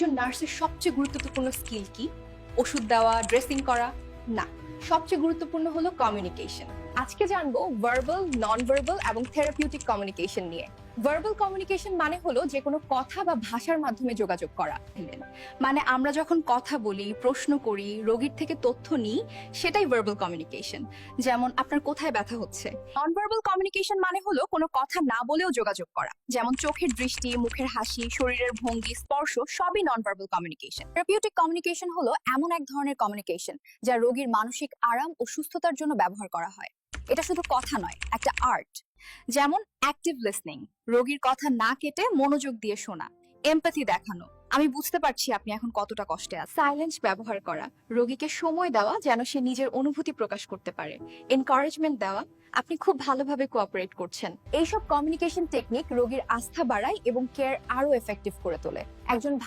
একজন নার্সের সবচেয়ে গুরুত্বপূর্ণ স্কিল কি? ওষুধ দেওয়া, ড্রেসিং করা? না, সবচেয়ে গুরুত্বপূর্ণ হলো কমিউনিকেশন। আজকে জানবো ভার্বাল, নন ভার্বাল এবং থেরাপিউটিক কমিউনিকেশন নিয়ে। ভার্বাল কমিউনিকেশন মানে হলো যে কোনো কথা বা ভাষার মাধ্যমে যোগাযোগ করা। মানে আমরা যখন কথা বলি, প্রশ্ন করি, রোগীর থেকে তথ্য নিই, সেটাই ভার্বাল কমিউনিকেশন। যেমন আপনার কোথায় ব্যথা হচ্ছে। নন ভার্বাল কমিউনিকেশন মানে হলো কোনো কথা না বলেও যোগাযোগ করা, যেমন চোখের দৃষ্টি, মুখের হাসি, শরীরের ভঙ্গি, স্পর্শ সবই non verbal communication. Therapeutic communication হলো এমন এক ধরনের কমিউনিকেশন যা রোগীর মানসিক আরাম ও সুস্থতার জন্য ব্যবহার করা হয়। এটা শুধু কথা নয়, একটা আর্ট। যেমন অ্যাক্টিভ লিসনিং, রোগীর কথা না কেটে মনোযোগ দিয়ে শোনা। এমপ্যাথি দেখানো, আমি বুঝতে পারছি আপনি এখন কতটা কষ্টে আছেন। সাইলেন্স ব্যবহার করা, রোগীকে সময় দেওয়া যেন সে নিজের অনুভূতি প্রকাশ করতে পারে। এনকারেজমেন্ট দেওয়া, আপনি খুব ভালোভাবে কোঅপারেট করছেন। এইসব কমিউনিকেশন টেকনিক রোগীর আস্থা বাড়ায় এবং কেয়ার আরো এফেক্টিভ করে তোলে। একজন ভালো